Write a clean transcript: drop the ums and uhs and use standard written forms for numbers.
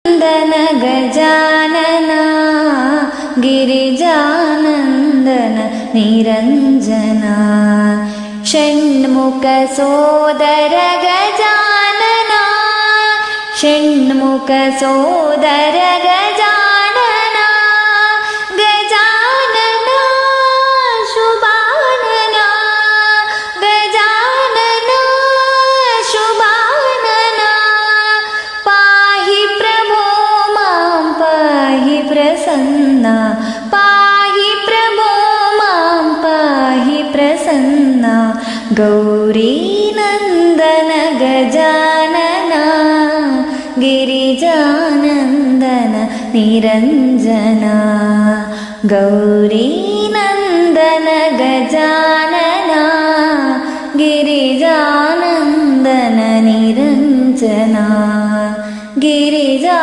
नन्दन गजानना गिरिजानन्दन निरञ्जना षण्मुख सोदर गजानना षण्मुख सोदर गजानना गजानना शुभानना गजानना शुभानना पाहि प्रभो मां पाहि प्रसन्ना पाहि प्रभो मां पाहि प्रसन्ना गौरीनन्दन गजानना गिरिजानन्दन निरञ्जना गौरीनन्दन गजानना गिरिजानन्दन निरञ्जना गिरिजा